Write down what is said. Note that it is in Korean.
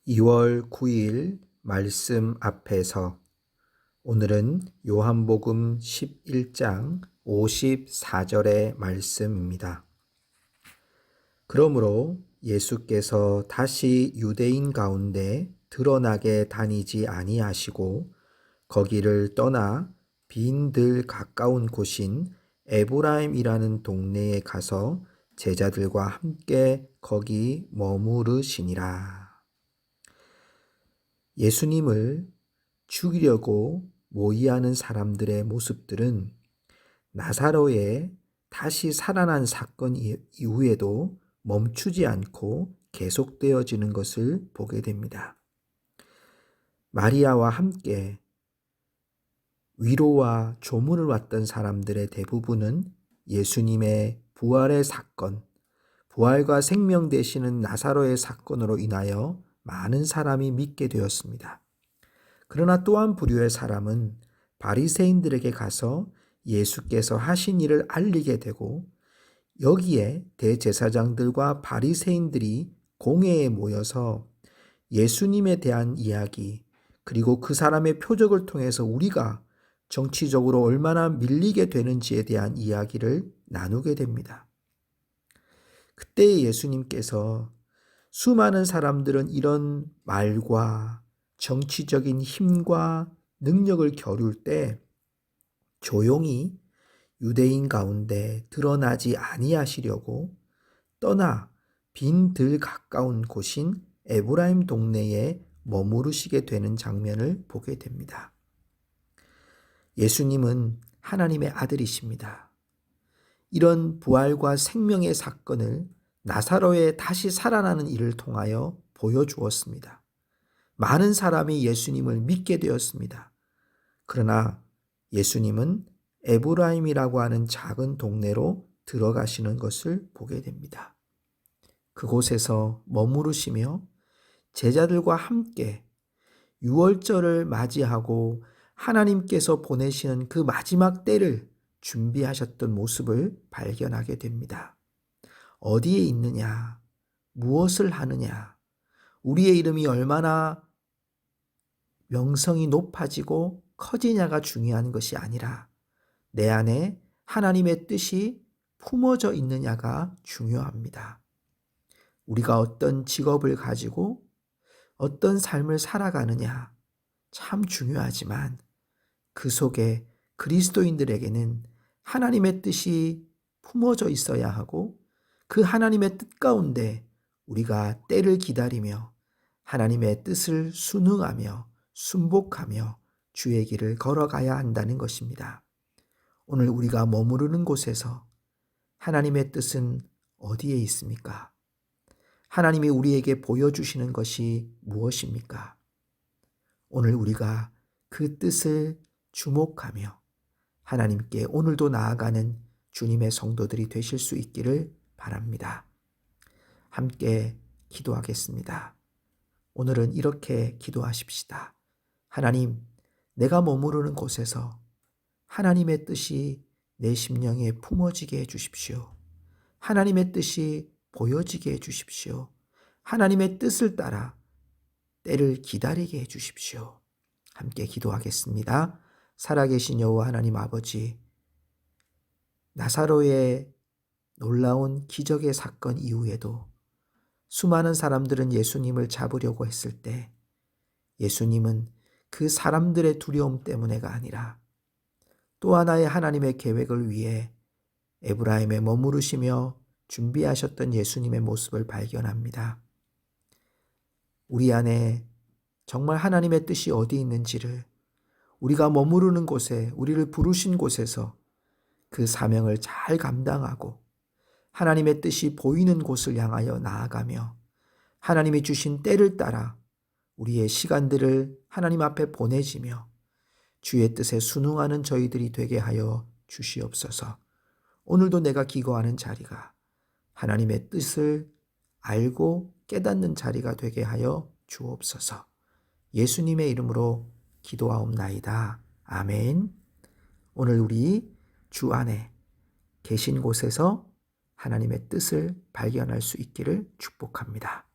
2월 9일 말씀 앞에서 오늘은 요한복음 11장 54절의 말씀입니다. 그러므로 예수께서 다시 유대인 가운데 드러나게 다니지 아니하시고 거기를 떠나 빈들 가까운 곳인 에브라임이라는 동네에 가서 제자들과 함께 거기 머무르시니라. 예수님을 죽이려고 모의하는 사람들의 모습들은 나사로의 다시 살아난 사건 이후에도 멈추지 않고 계속되어지는 것을 보게 됩니다. 마리아와 함께 위로와 조문을 왔던 사람들의 대부분은 예수님의 부활의 사건, 부활과 생명 되시는 나사로의 사건으로 인하여 많은 사람이 믿게 되었습니다. 그러나 또 한 부류의 사람은 바리새인들에게 가서 예수께서 하신 일을 알리게 되고 여기에 대제사장들과 바리새인들이 공회에 모여서 예수님에 대한 이야기 그리고 그 사람의 표적을 통해서 우리가 정치적으로 얼마나 밀리게 되는지에 대한 이야기를 나누게 됩니다. 그때 예수님께서 수많은 사람들은 이런 말과 정치적인 힘과 능력을 겨룰 때 조용히 유대인 가운데 드러나지 아니하시려고 떠나 빈 들 가까운 곳인 에브라임 동네에 머무르시게 되는 장면을 보게 됩니다. 예수님은 하나님의 아들이십니다. 이런 부활과 생명의 사건을 나사로의 다시 살아나는 일을 통하여 보여주었습니다. 많은 사람이 예수님을 믿게 되었습니다. 그러나 예수님은 에브라임이라고 하는 작은 동네로 들어가시는 것을 보게 됩니다. 그곳에서 머무르시며 제자들과 함께 유월절을 맞이하고 하나님께서 보내시는 그 마지막 때를 준비하셨던 모습을 발견하게 됩니다. 어디에 있느냐, 무엇을 하느냐, 우리의 이름이 얼마나 명성이 높아지고 커지냐가 중요한 것이 아니라 내 안에 하나님의 뜻이 품어져 있느냐가 중요합니다. 우리가 어떤 직업을 가지고 어떤 삶을 살아가느냐 참 중요하지만 그 속에 그리스도인들에게는 하나님의 뜻이 품어져 있어야 하고 그 하나님의 뜻 가운데 우리가 때를 기다리며 하나님의 뜻을 순응하며 순복하며 주의 길을 걸어가야 한다는 것입니다. 오늘 우리가 머무르는 곳에서 하나님의 뜻은 어디에 있습니까? 하나님이 우리에게 보여주시는 것이 무엇입니까? 오늘 우리가 그 뜻을 주목하며 하나님께 오늘도 나아가는 주님의 성도들이 되실 수 있기를 바랍니다. 함께 기도하겠습니다. 오늘은 이렇게 기도하십시다. 하나님, 내가 머무르는 곳에서 하나님의 뜻이 내 심령에 품어지게 해주십시오. 하나님의 뜻이 보여지게 해주십시오. 하나님의 뜻을 따라 때를 기다리게 해주십시오. 함께 기도하겠습니다. 살아계신 여호와 하나님 아버지, 나사로의 놀라운 기적의 사건 이후에도 수많은 사람들은 예수님을 잡으려고 했을 때 예수님은 그 사람들의 두려움 때문에가 아니라 또 하나의 하나님의 계획을 위해 에브라임에 머무르시며 준비하셨던 예수님의 모습을 발견합니다. 우리 안에 정말 하나님의 뜻이 어디 있는지를 우리가 머무르는 곳에 우리를 부르신 곳에서 그 사명을 잘 감당하고 하나님의 뜻이 보이는 곳을 향하여 나아가며 하나님이 주신 때를 따라 우리의 시간들을 하나님 앞에 보내지며 주의 뜻에 순응하는 저희들이 되게 하여 주시옵소서. 오늘도 내가 기거하는 자리가 하나님의 뜻을 알고 깨닫는 자리가 되게 하여 주옵소서. 예수님의 이름으로 기도하옵나이다. 아멘. 오늘 우리 주 안에 계신 곳에서 하나님의 뜻을 발견할 수 있기를 축복합니다.